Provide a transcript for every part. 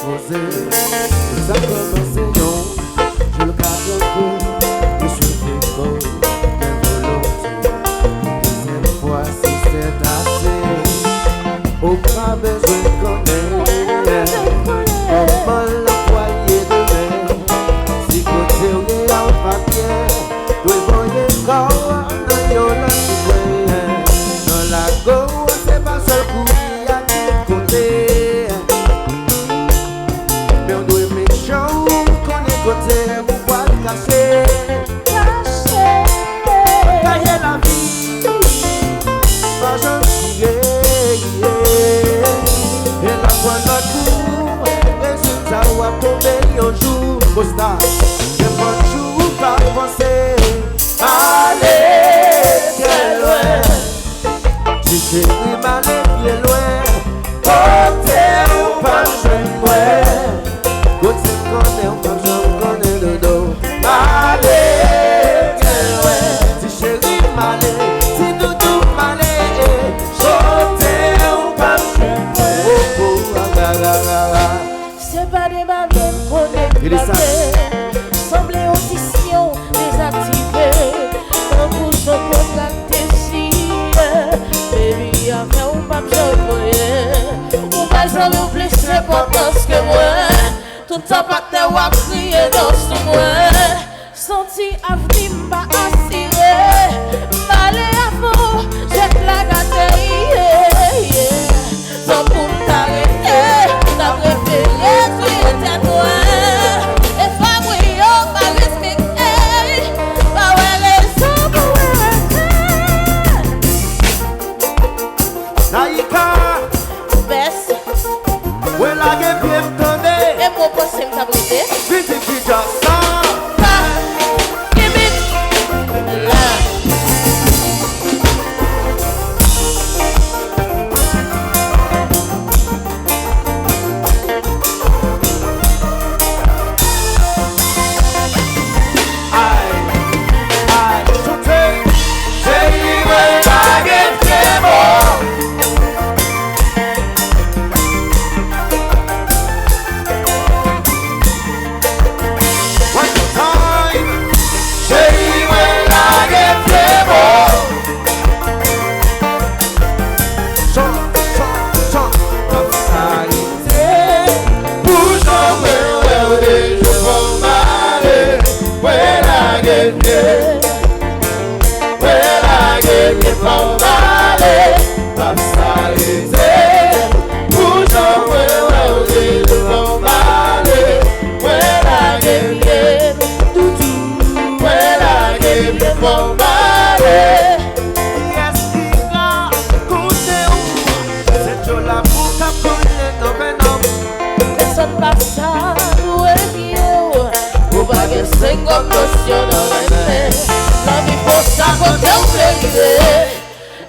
disposé. Ça commence non, je le garde un peu, je suis déco, mais volonté. Deuxième fois, si c'est assez, au pas besoin de connaître comment l'employer demain. Si côté ou est en papier, doit voyer corps dans yon dans la go, c'est pas seul coup qui a tout côté. Mais on doit mettre chaud, qu'on est côté, pourquoi le cacher? Cacher la vie, pas gentil. Et la fois notre tour, résultat ou à tomber un jour. Costa, c'est mon jour, pas penser. Allez, très loin. Si c'est lui, m'aller bien loin. Côté ou pas, je m'ouais. Côté connaît ou pas, je connais le dos. Allez, très loin. Si chéri, m'aller. Si doudou, m'aller. Côté ou pas, je m'ouais. Oh, oh, ah, ah, ah, ah. C'est pas des baviers, Il est ça. Semblait audition désactivée. Un pouce pour la désir. Baby, après on va me jouer. On va jamais plus d'importance que moi. Tout ça pas te voir crier dans ce moi. Senti avenir m'a assuré. M'aller à fond, jette la gâterie. Sans pour t'arrêter, t'as préféré crier ta toi. Et Fabrio m'a respecté. Pas ouais les hommes, Naïka, baisse. ouais la gueule bien m'tendait. Et pour passer me t'abriter. Vite, vite, ça. Give it. Là.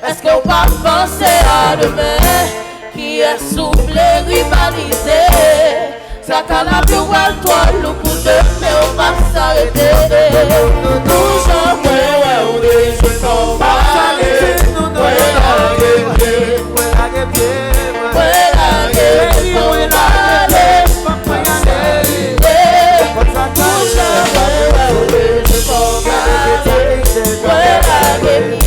Est-ce qu'on va penser à demain qui est souple et rivalisé? Ça t'en a vu ou à toi le coup de mais on va s'arrêter. Toujours ouais, on est je s'en va aller. Ouais, la gueule, ouais, la gueule, ouais, la gueule, ouais, la gueule, toujours ouais, on est je s'en va aller. Ouais, la gueule,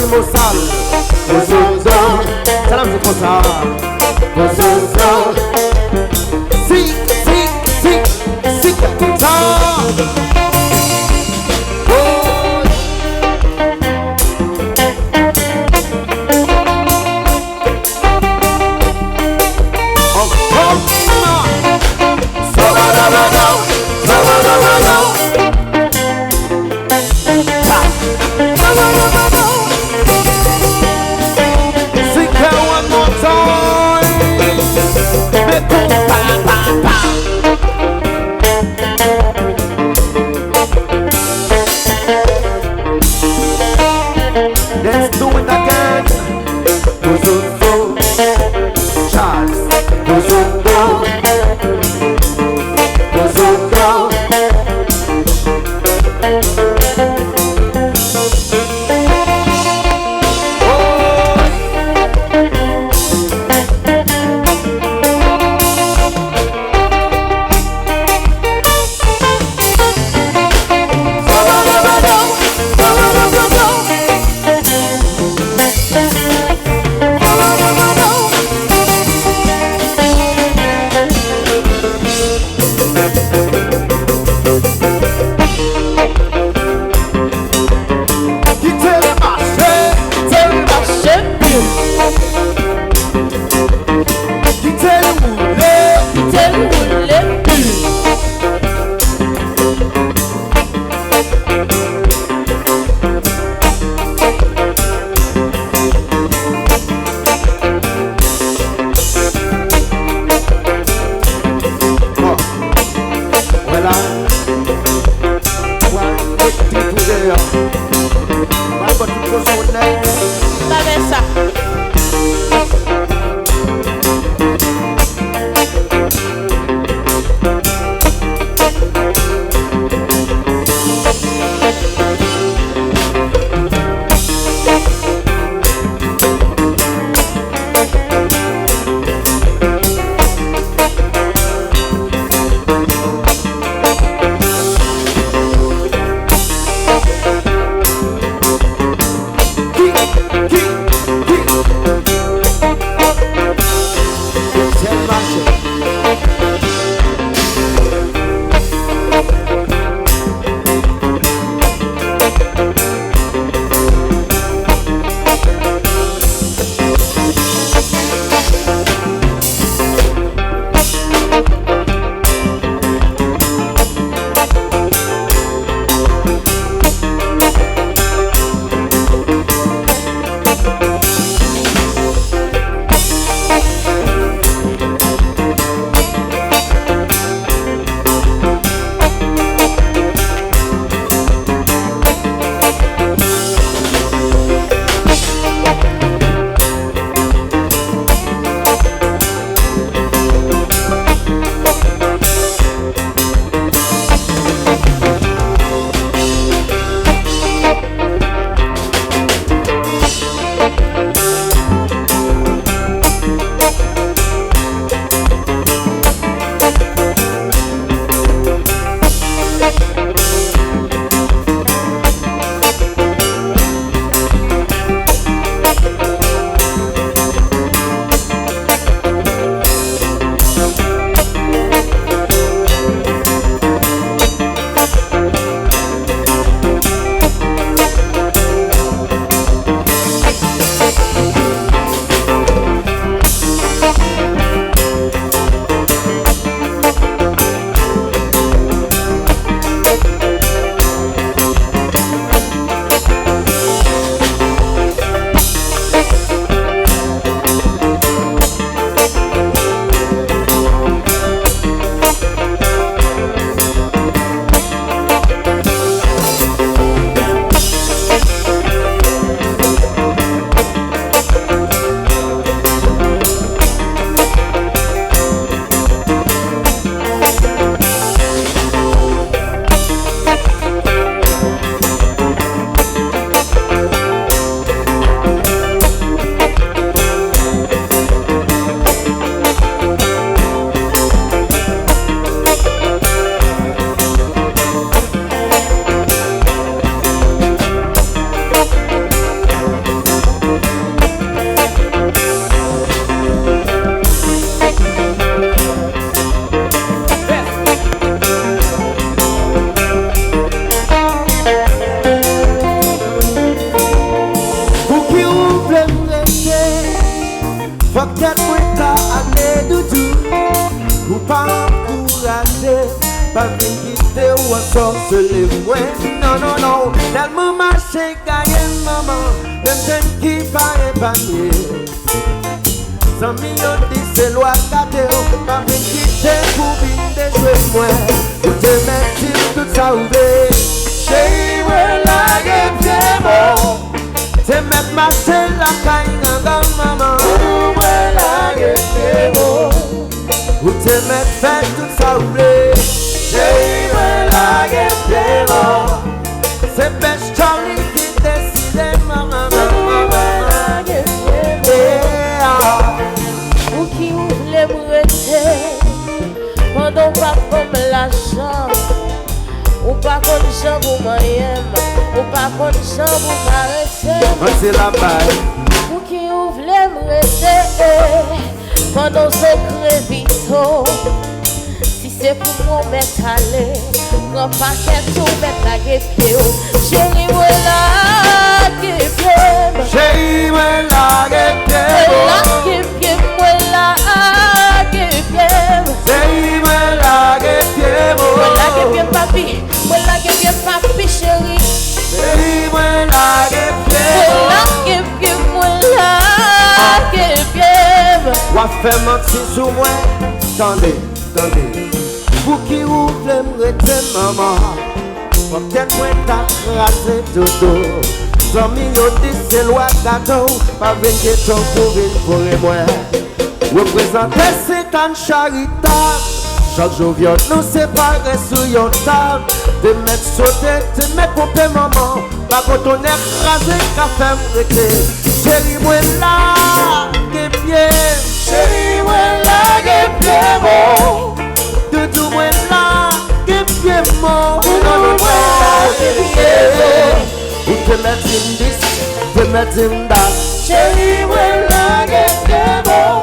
animaux sales. Ça la musique comme ça. Si, comme ça. Let's do it again. Charles. pas venir quitter ou encore se lever. Non, non, non, tellement marché, gagné, maman, même temps qui paraît pas mieux. Sans millions de c'est loi gâtée, pas venir quitter pour venir déjouer moi. Pour te mettre tout ça ouvert. Chérie, voilà, et bien bon. Te mettre marcher la caille, maman. Voilà, et bien bon. Pour te mettre faire tout ça ouvert. Chérie, voilà, et bien bon. C'est best Charlie qui décide, maman. Ou qui ouvre les bretelles pendant pas comme l'argent. Ou pas comme ça vous m'aimez, ou pas comme ça vous m'arrêtez. C'est la balle. Ou qui ouvre les bretelles pendant secret vito. Si c'est pour moi mettre à l'aise, prends pas qu'elle tout mettre la gueule. Chérie, voilà, gueule. Chérie, voilà, gueule. Voilà, gueule, voilà, gueule. Chérie, voilà, gueule. Voilà, gueule, papi. Voilà, gueule, papi, chérie. Chérie, voilà, gueule. Voilà, gueule, voilà, gueule. Ou faire mentir sur moi. Attendez, attendez. Vous qui ouvrez m'rete maman. Peut-être moi t'as rasé dodo. Sans millions de c'est loi gâteau. Pas venir ton pour une moi. Représenter c'est un charitable. Chaque jour vient nous séparer sur yon table. Te mettre sauter, te mettre pomper maman. Pas quand on est rasé qu'à faire m'rete. Chérie moi là, que bien. Chérie moi là, que bien bon. De tout moi là, que bien bon. Ou te mettre in this, te mettre in that. Chérie moi là, que bien bon.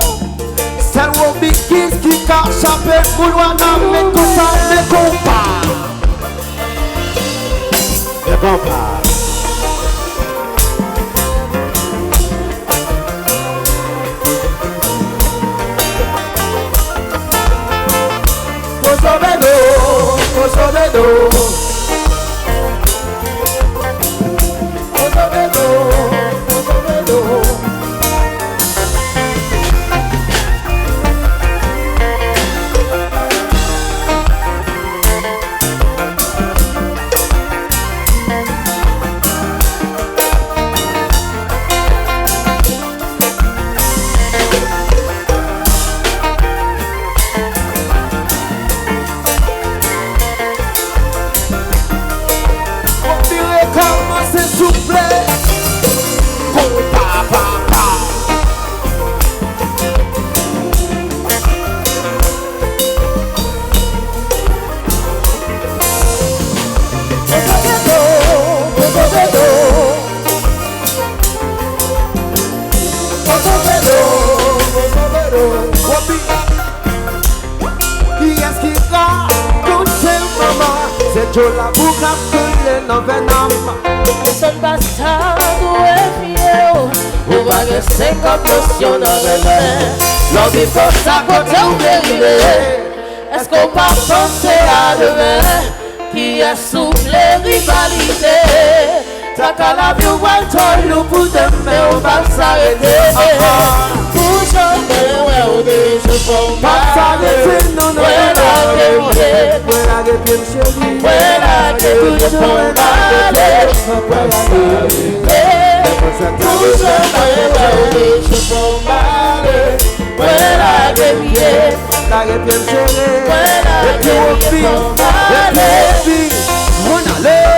C'est le big kiss qui cache un peu pour loin dans mes cousins, mes compas. Mes compas. Kosovedo, Kosovedo. Kosovedo, Kosovedo. C'est la boucle à couler dans Venom. Son bastard ou fier, ou va rester comme notion dans le main. L'envie pour ça côté ou dérivé. Est-ce qu'on va penser à demain? Qui a soufflé rivalité? T'as qu'à la vie ou à nous pour demain, on va s'arrêter. Pour jamais, ouais, on dit je peux pas s'arrêter. Non, non, ouais, la gueule, je peux pas aller. Pour jamais, ouais, on dit je peux pas aller. Ouais, la gueule, La gueule, chérie. ouais, la gueule, je peux pas aller. On allait.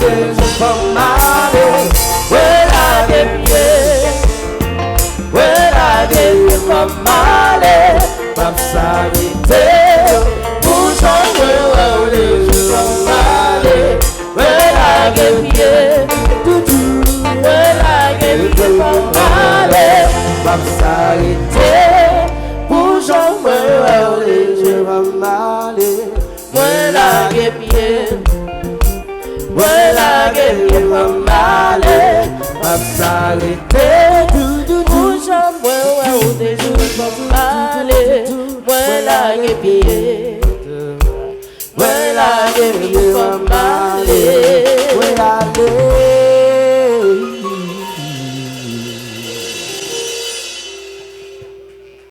des jours pour m'aller. Ouais, la guerre, ouais, la guerre pour m'aller. Pas s'arrêter pour changer des jours pour m'aller. Ouais, la guerre, ouais, la guerre pour m'aller. Pas s'arrêter pour changer des jours pour m'aller. Ouais, la guerre. Voilà que je m'en m'aller, pas s'arrêter. Bougeons, moi, ou des jours pour m'aller. Voilà que je m'en m'aller.